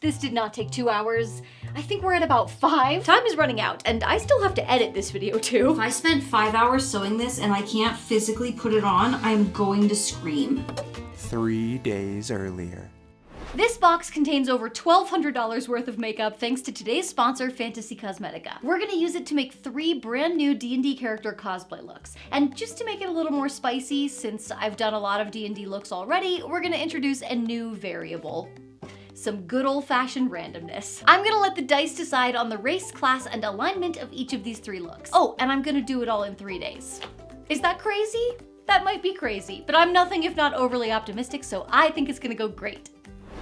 This did not take 2 hours. I think we're at about 5. Time is running out, and I still have to edit this video too. If I spent 5 hours sewing this and I can't physically put it on, I'm going to scream. 3 days earlier. This box contains over $1,200 worth of makeup thanks to today's sponsor, Fantasy Cosmetica. We're gonna use it to make 3 brand new D&D character cosplay looks. And just to make it a little more spicy, since I've done a lot of D&D looks already, we're gonna introduce a new variable. Some good old-fashioned randomness. I'm gonna let the dice decide on the race, class, and alignment of each of these 3 looks. Oh, and I'm gonna do it all in 3 days. Is that crazy? That might be crazy, but I'm nothing if not overly optimistic, so I think it's gonna go great.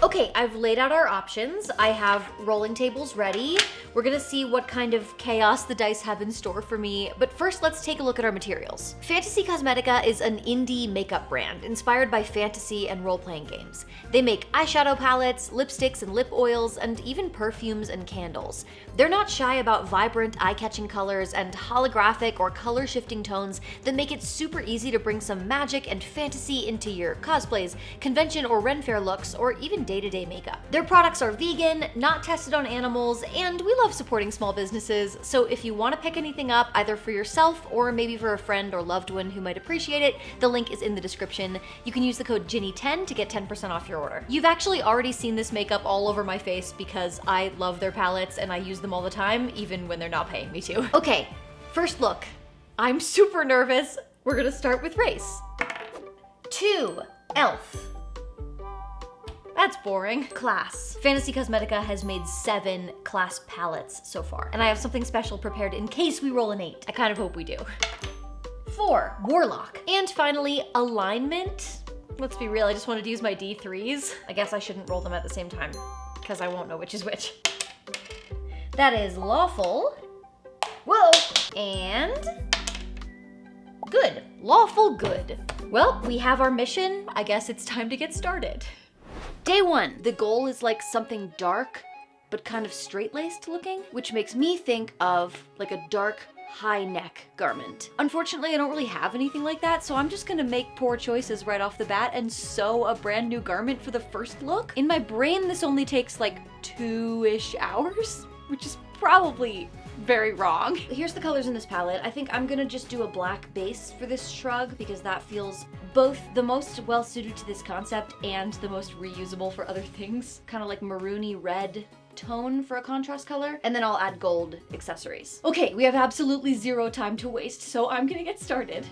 Okay, I've laid out our options. I have rolling tables ready. We're gonna see what kind of chaos the dice have in store for me, but first let's take a look at our materials. Fantasy Cosmetica is an indie makeup brand inspired by fantasy and role-playing games. They make eyeshadow palettes, lipsticks and lip oils, and even perfumes and candles. They're not shy about vibrant, eye-catching colors and holographic or color-shifting tones that make it super easy to bring some magic and fantasy into your cosplays, convention or Ren Fair looks, or even day-to-day makeup. Their products are vegan, not tested on animals, and we love supporting small businesses, so if you want to pick anything up, either for yourself or maybe for a friend or loved one who might appreciate it, the link is in the description. You can use the code Ginny10 to get 10% off your order. You've actually already seen this makeup all over my face because I love their palettes and I use them all the time, even when they're not paying me to. Okay, first look. I'm super nervous. We're gonna start with race. 2, elf. That's boring. Class. Fantasy Cosmetica has made 7 class palettes so far, and I have something special prepared in case we roll an 8. I kind of hope we do. 4, warlock. And finally, alignment. Let's be real, I just wanted to use my D3s. I guess I shouldn't roll them at the same time, because I won't know which is which. That is lawful. Whoa! And good. Lawful good. Well, we have our mission. I guess it's time to get started. Day 1, the goal is like something dark, but kind of straight-laced looking, which makes me think of like a dark high neck garment. Unfortunately, I don't really have anything like that, so I'm just gonna make poor choices right off the bat and sew a brand new garment for the first look. In my brain, this only takes like 2-ish hours, which is probably very wrong. Here's the colors in this palette. I think I'm gonna just do a black base for this shrug because that feels both the most well-suited to this concept and the most reusable for other things. Kind of like maroony red tone for a contrast color, and then I'll add gold accessories. Okay, we have absolutely 0 time to waste, so I'm gonna get started.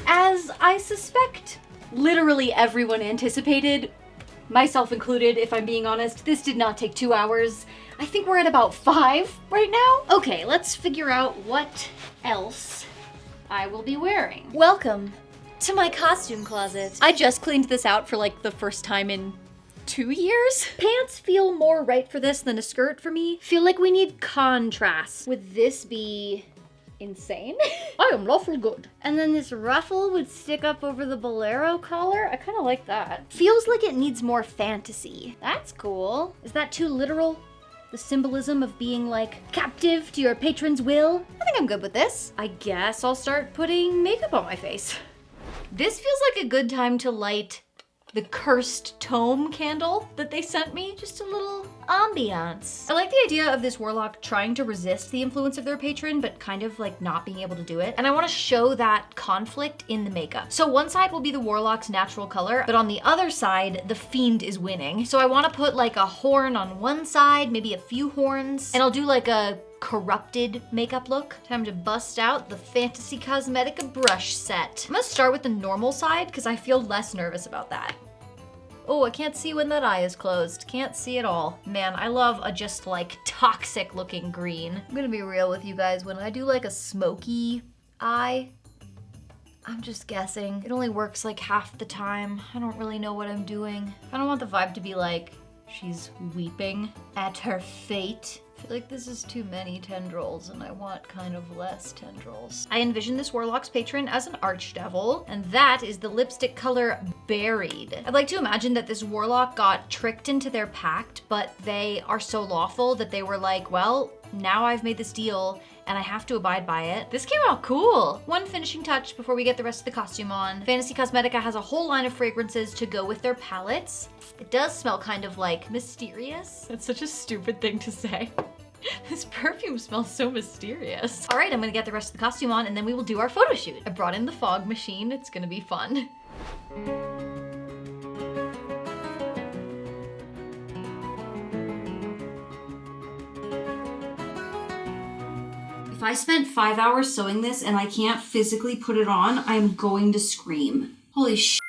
As I suspect literally everyone anticipated, myself included, if I'm being honest, this did not take 2 hours. I think we're at about 5 right now. Okay, let's figure out what else I will be wearing. Welcome to my costume closet. I just cleaned this out for like the first time in 2 years. Pants feel more right for this than a skirt for me. Feel like we need contrast. Would this be insane? I am lawful good. And then this ruffle would stick up over the bolero collar. I kind of like that. Feels like it needs more fantasy. That's cool. Is that too literal? The symbolism of being like captive to your patron's will? I think I'm good with this. I guess I'll start putting makeup on my face. This feels like a good time to light the cursed tome candle that they sent me. Just a little ambiance. I like the idea of this warlock trying to resist the influence of their patron, but kind of like not being able to do it. And I want to show that conflict in the makeup. So one side will be the warlock's natural color, but on the other side, the fiend is winning. So I want to put like a horn on one side, maybe a few horns, and I'll do like a corrupted makeup look. Time to bust out the Fantasy Cosmetica brush set. I'm gonna start with the normal side because I feel less nervous about that. Oh, I can't see when that eye is closed. Can't see at all. Man, I love a just like toxic looking green. I'm gonna be real with you guys. When I do like a smoky eye, I'm just guessing. It only works like half the time. I don't really know what I'm doing. I don't want the vibe to be like she's weeping at her fate. I feel like this is too many tendrils and I want kind of less tendrils. I envision this warlock's patron as an archdevil, and that is the lipstick color Buried. I'd like to imagine that this warlock got tricked into their pact, but they are so lawful that they were like, well, now I've made this deal and I have to abide by it. This came out cool. One finishing touch before we get the rest of the costume on. Fantasy Cosmetica has a whole line of fragrances to go with their palettes. It does smell kind of like mysterious. That's such a stupid thing to say. This perfume smells so mysterious. All right, I'm gonna get the rest of the costume on and then we will do our photo shoot. I brought in the fog machine. It's gonna be fun. If I spent 5 hours sewing this and I can't physically put it on, I am going to scream. Holy shit.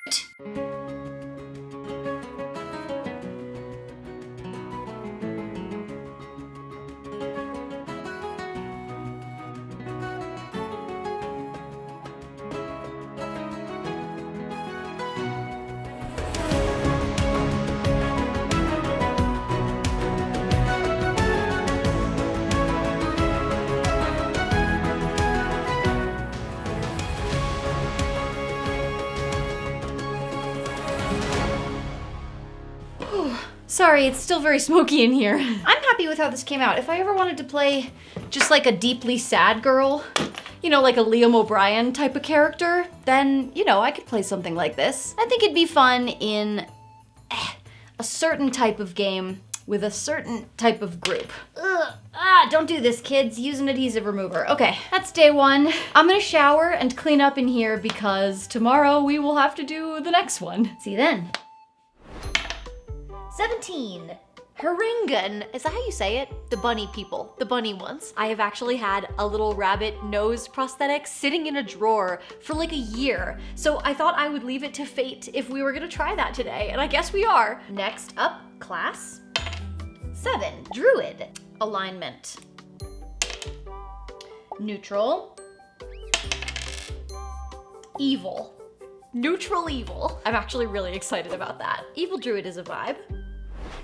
Sorry, it's still very smoky in here. I'm happy with how this came out. If I ever wanted to play just like a deeply sad girl, you know, like a Liam O'Brien type of character, then, you know, I could play something like this. I think it'd be fun in a certain type of game with a certain type of group. Ugh. Don't do this, kids. Use an adhesive remover. Okay, that's day one. I'm gonna shower and clean up in here because tomorrow we will have to do the next one. See you then. 17. Haringan. Is that how you say it? The bunny people. The bunny ones. I have actually had a little rabbit nose prosthetic sitting in a drawer for like a year. So I thought I would leave it to fate if we were gonna try that today, and I guess we are. Next up, class. 7. Druid. Alignment. Neutral. Evil. Neutral evil. I'm actually really excited about that. Evil Druid is a vibe.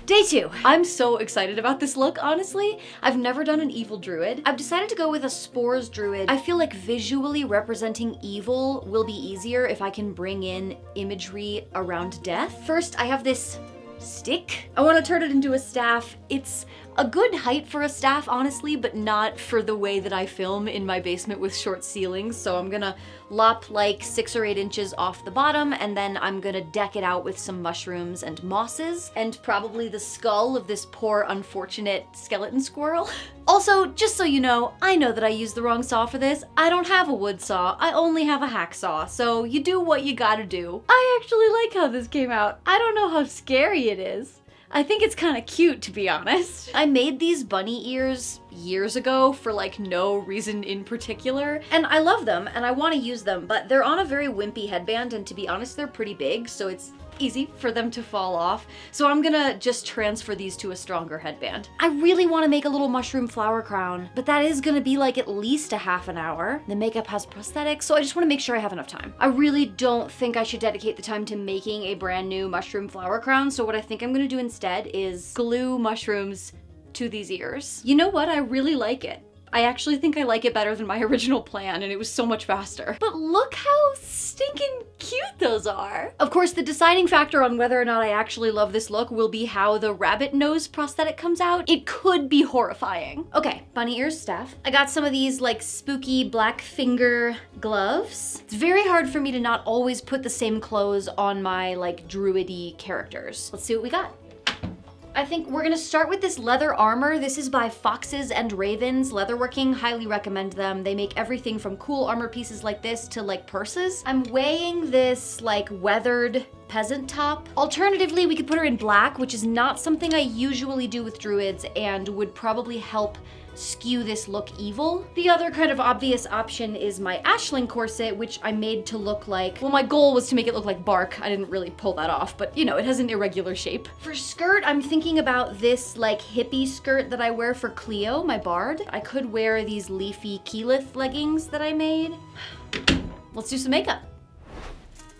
Day 2. I'm so excited about this look, honestly. I've never done an evil druid. I've decided to go with a spores druid. I feel like visually representing evil will be easier if I can bring in imagery around death. First, I have this stick. I want to turn it into a staff. It's a good height for a staff, honestly, but not for the way that I film in my basement with short ceilings. So I'm gonna lop like 6 or 8 inches off the bottom, and then I'm gonna deck it out with some mushrooms and mosses, and probably the skull of this poor unfortunate skeleton squirrel. Also, just so you know that I used the wrong saw for this. I don't have a wood saw, I only have a hacksaw, so you do what you gotta do. I actually like how this came out. I don't know how scary it is. I think it's kind of cute, to be honest. I made these bunny ears years ago for like no reason in particular, and I love them and I want to use them, but they're on a very wimpy headband, and to be honest, they're pretty big, so it's easy for them to fall off. So I'm gonna just transfer these to a stronger headband. I really want to make a little mushroom flower crown, but that is gonna be like at least a half an hour. The makeup has prosthetics, so I just want to make sure I have enough time. I really don't think I should dedicate the time to making a brand new mushroom flower crown, so what I think I'm gonna do instead is glue mushrooms to these ears. You know what? I really like it. I actually think I like it better than my original plan, and it was so much faster. But look how stinking cute those are. Of course, the deciding factor on whether or not I actually love this look will be how the rabbit nose prosthetic comes out. It could be horrifying. Okay, bunny ears staff. I got some of these like spooky black finger gloves. It's very hard for me to not always put the same clothes on my like druid-y characters. Let's see what we got. I think we're gonna start with this leather armor. This is by Foxes and Ravens Leatherworking. Highly recommend them. They make everything from cool armor pieces like this to like purses. I'm weighing this like weathered peasant top. Alternatively, we could put her in black, which is not something I usually do with druids and would probably help skew this look evil. The other kind of obvious option is my Ashling corset, which I made to look like, well, my goal was to make it look like bark. I didn't really pull that off, but you know, it has an irregular shape. For skirt, I'm thinking about this like hippie skirt that I wear for Cleo, my bard. I could wear these leafy Keyleth leggings that I made. Let's do some makeup.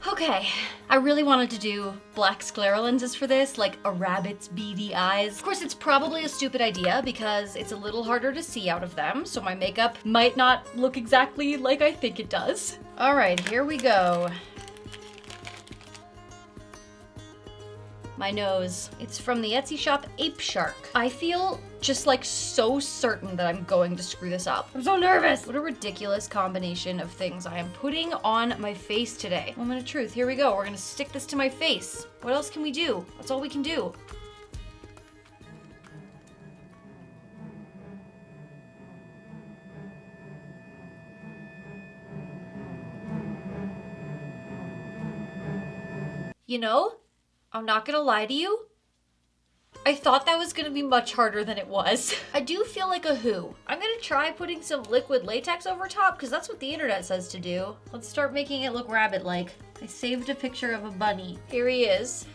Okay, I really wanted to do black sclera lenses for this, like a rabbit's beady eyes. Of course, it's probably a stupid idea because it's a little harder to see out of them, so my makeup might not look exactly like I think it does. All right, here we go. My nose. It's from the Etsy shop Ape Shark. I feel just like so certain that I'm going to screw this up. I'm so nervous. What a ridiculous combination of things I am putting on my face today. Moment of truth, here we go. We're gonna stick this to my face. What else can we do? That's all we can do. You know, I'm not gonna lie to you. I thought that was gonna be much harder than it was. I do feel like a who. I'm gonna try putting some liquid latex over top because that's what the internet says to do. Let's start making it look rabbit-like. I saved a picture of a bunny. Here he is.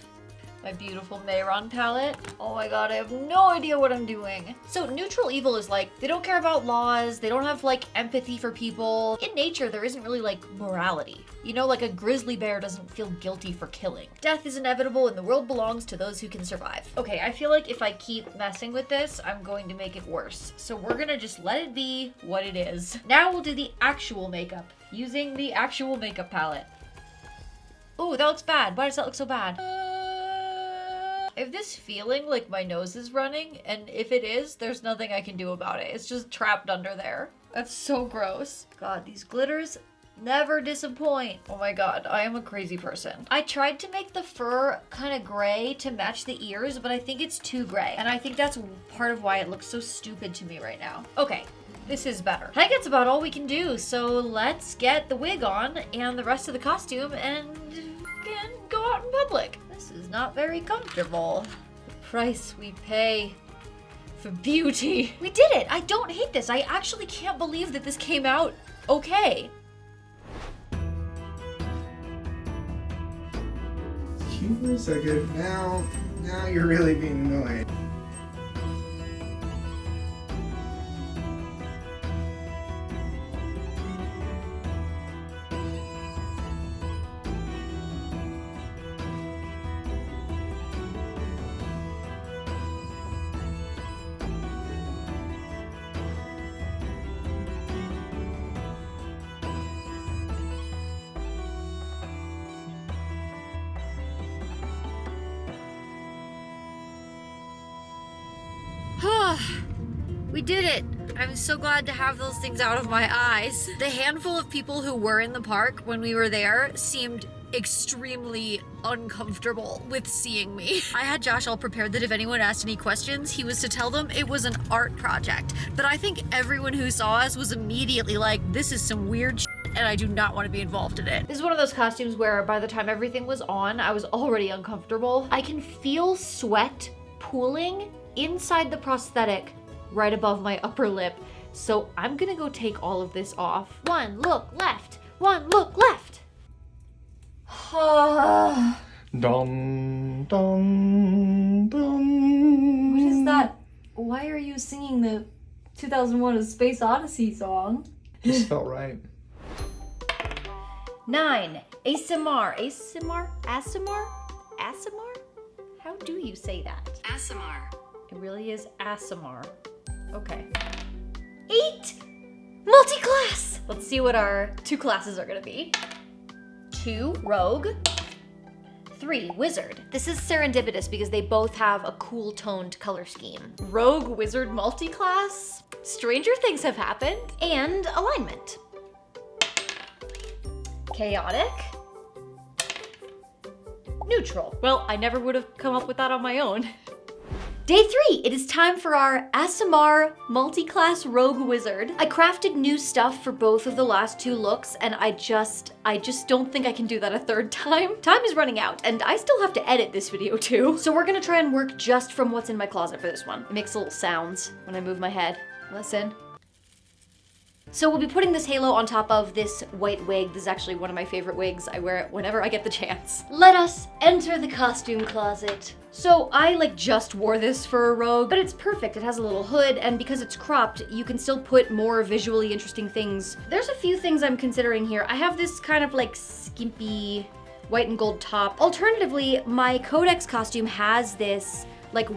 My beautiful Mayron palette. Oh my god, I have no idea what I'm doing. So neutral evil is like, they don't care about laws, they don't have like empathy for people. In nature, there isn't really like morality. You know, like a grizzly bear doesn't feel guilty for killing. Death is inevitable and the world belongs to those who can survive. Okay, I feel like if I keep messing with this, I'm going to make it worse. So we're gonna just let it be what it is. Now we'll do the actual makeup using the actual makeup palette. Ooh, that looks bad. Why does that look so bad? I have this feeling like my nose is running, and if it is, there's nothing I can do about it. It's just trapped under there. That's so gross. God, these glitters never disappoint. Oh my god, I am a crazy person. I tried to make the fur kind of gray to match the ears, but I think it's too gray, and I think that's part of why it looks so stupid to me right now. Okay, this is better. I think that's about all we can do, so let's get the wig on and the rest of the costume and go out in public. This is not very comfortable. The price we pay for beauty. We did it! I don't hate this. I actually can't believe that this came out okay. Cute for a second. Now you're really being annoying. We did it! I'm so glad to have those things out of my eyes. The handful of people who were in the park when we were there seemed extremely uncomfortable with seeing me. I had Josh all prepared that if anyone asked any questions, he was to tell them it was an art project. But I think everyone who saw us was immediately like, this is some weird shit and I do not want to be involved in it. This is one of those costumes where by the time everything was on, I was already uncomfortable. I can feel sweat pooling inside the prosthetic right above my upper lip. So I'm gonna go take all of this off. One look left, one look left. Dum, dum, dum. What is that? Why are you singing the 2001 A Space Odyssey song? This felt right. 9. ASMR. ASMR? ASMR? ASMR? How do you say that? ASMR. It really is ASMR. Okay. 8. Multi-class! Let's see what our 2 classes are gonna be. 2. Rogue. 3. Wizard. This is serendipitous because they both have a cool toned color scheme. Rogue, Wizard, multi-class. Stranger things have happened. And alignment. Chaotic. Neutral. Well, I never would have come up with that on my own. Day 3, it is time for our ASMR multi-class rogue wizard. I crafted new stuff for both of the last 2 looks, and I just don't think I can do that a 3rd time. Time is running out, and I still have to edit this video too. So we're gonna try and work just from what's in my closet for this one. It makes little sounds when I move my head. Listen. So we'll be putting this halo on top of this white wig. This is actually one of my favorite wigs. I wear it whenever I get the chance. Let us enter the costume closet. So I just wore this for a rogue, but it's perfect. It has a little hood, and because it's cropped, you can still put more visually interesting things. There's a few things I'm considering here. I have this kind of skimpy white and gold top. Alternatively, my Codex costume has this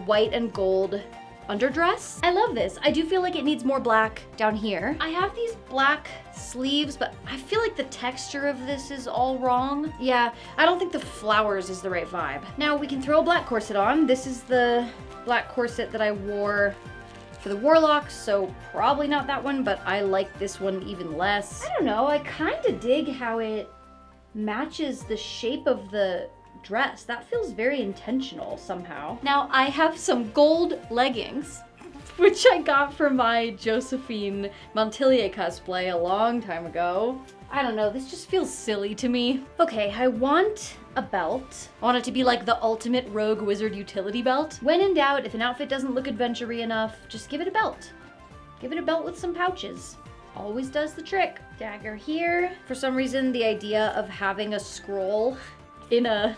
white and gold underdress. I love this. I do feel like it needs more black down here. I have these black sleeves, but I feel like the texture of this is all wrong. Yeah, I don't think the flowers is the right vibe. Now we can throw a black corset on. This is the black corset that I wore for the warlock, so probably not that one, but I like this one even less. I don't know, I kind of dig how it matches the shape of the dress. That feels very intentional somehow. Now I have some gold leggings, which I got for my Josephine Montilier cosplay a long time ago. I don't know, this just feels silly to me. Okay, I want a belt. I want it to be like the ultimate rogue wizard utility belt. When in doubt, if an outfit doesn't look adventure-y enough, just give it a belt. Give it a belt with some pouches. Always does the trick. Dagger here. For some reason, the idea of having a scroll in a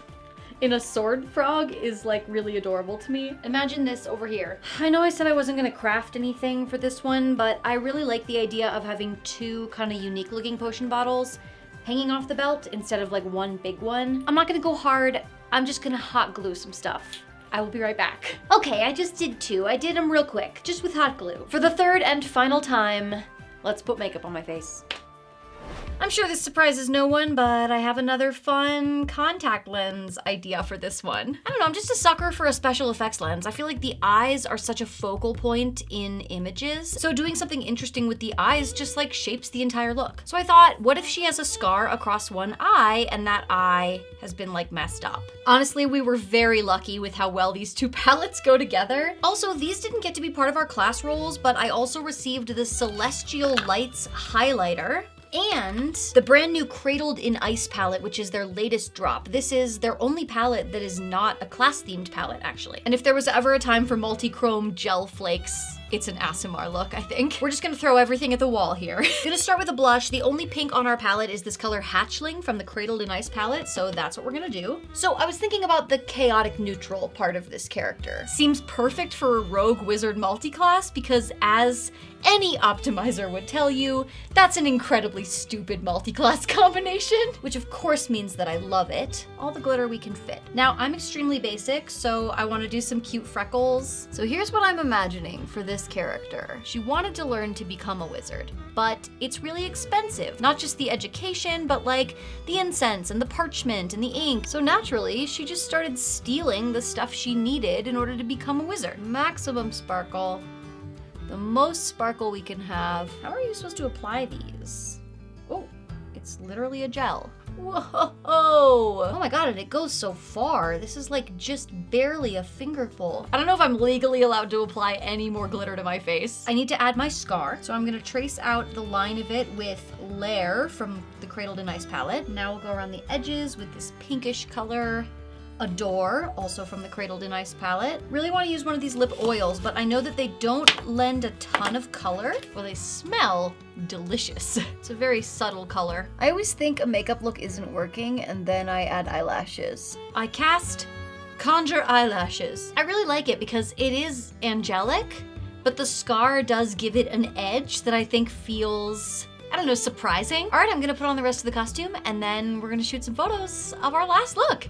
sword frog is like really adorable to me. Imagine this over here. I know I said I wasn't gonna craft anything for this one, but I really like the idea of having two kind of unique looking potion bottles hanging off the belt instead of like one big one. I'm not gonna go hard. I'm just gonna hot glue some stuff. I will be right back. Okay, I just did two. I did them real quick, just with hot glue. For the third and final time, let's put makeup on my face. I'm sure this surprises no one, but I have another fun contact lens idea for this one. I don't know, I'm just a sucker for a special effects lens. I feel like the eyes are such a focal point in images, so doing something interesting with the eyes just like shapes the entire look. So I thought, what if she has a scar across one eye and that eye has been like messed up? Honestly, we were very lucky with how well these two palettes go together. Also, these didn't get to be part of our class roles, but I also received the Celestial Lights highlighter and the brand new Cradled in Ice palette, which is their latest drop. This is their only palette that is not a class-themed palette, actually. And if there was ever a time for multi-chrome gel flakes, it's an ASMR look, I think. We're just gonna throw everything at the wall here. Gonna start with a blush. The only pink on our palette is this color Hatchling from the Cradled in Ice palette, so that's what we're gonna do. So I was thinking about the chaotic neutral part of this character. Seems perfect for a rogue wizard multi-class because, as any optimizer would tell you, that's an incredibly stupid multi-class combination, which of course means that I love it. All the glitter we can fit. Now, I'm extremely basic, so I wanna do some cute freckles. So here's what I'm imagining for this character. She wanted to learn to become a wizard, but it's really expensive. Not just the education, but like the incense and the parchment and the ink. So naturally, she just started stealing the stuff she needed in order to become a wizard. Maximum sparkle. The most sparkle we can have. How are you supposed to apply these? Oh, it's literally a gel. Whoa! Oh my god, and it goes so far. This is like just barely a fingerful. I don't know if I'm legally allowed to apply any more glitter to my face. I need to add my scar, so I'm gonna trace out the line of it with Lair from the Cradled in Ice palette. Now we'll go around the edges with this pinkish color. Adore, also from the Cradled in Ice palette. Really want to use one of these lip oils, but I know that they don't lend a ton of color. Well, they smell delicious. It's a very subtle color. I always think a makeup look isn't working, and then I add eyelashes. I cast Conjure Eyelashes. I really like it because it is angelic, but the scar does give it an edge that I think feels, I don't know, surprising. All right, I'm gonna put on the rest of the costume, and then we're gonna shoot some photos of our last look.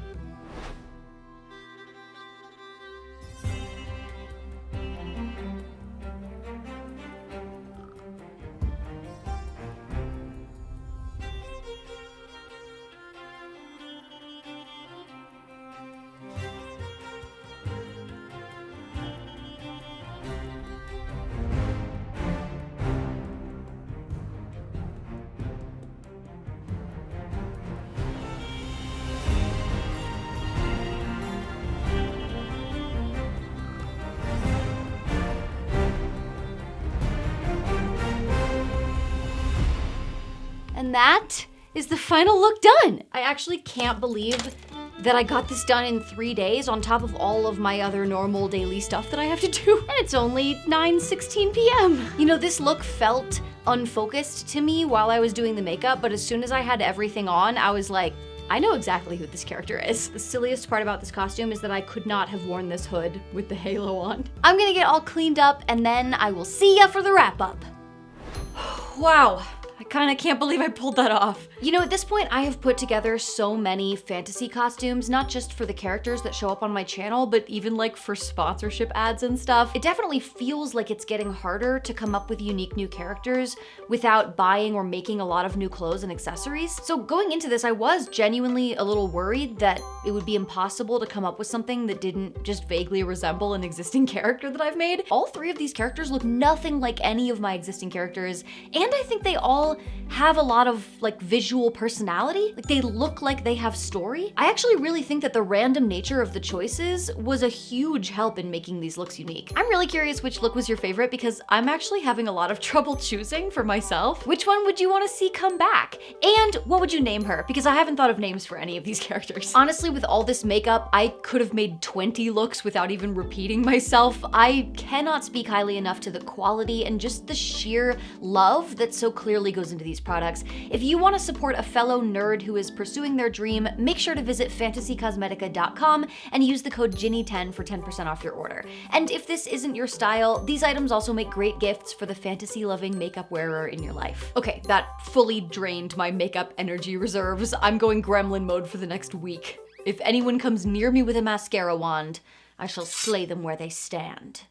And that is the final look done. I actually can't believe that I got this done in 3 days on top of all of my other normal daily stuff that I have to do. And it's only 9:16 p.m. You know, this look felt unfocused to me while I was doing the makeup, but as soon as I had everything on, I was like, I know exactly who this character is. The silliest part about this costume is that I could not have worn this hood with the halo on. I'm gonna get all cleaned up and then I will see ya for the wrap up. Wow. I kinda can't believe I pulled that off. You know, at this point, I have put together so many fantasy costumes, not just for the characters that show up on my channel, but even like for sponsorship ads and stuff. It definitely feels like it's getting harder to come up with unique new characters without buying or making a lot of new clothes and accessories. So going into this, I was genuinely a little worried that it would be impossible to come up with something that didn't just vaguely resemble an existing character that I've made. All three of these characters look nothing like any of my existing characters, and I think they all have a lot of like visual personality. Like they look like they have story. I actually really think that the random nature of the choices was a huge help in making these looks unique. I'm really curious which look was your favorite because I'm actually having a lot of trouble choosing for myself. Which one would you want to see come back? And what would you name her? Because I haven't thought of names for any of these characters. Honestly, with all this makeup, I could have made 20 looks without even repeating myself. I cannot speak highly enough to the quality and just the sheer love that so clearly goes into these products. If you want to support a fellow nerd who is pursuing their dream, make sure to visit fantasycosmetica.com and use the code Ginny10 for 10% off your order. And if this isn't your style, these items also make great gifts for the fantasy-loving makeup wearer in your life. Okay, that fully drained my makeup energy reserves. I'm going gremlin mode for the next week. If anyone comes near me with a mascara wand, I shall slay them where they stand.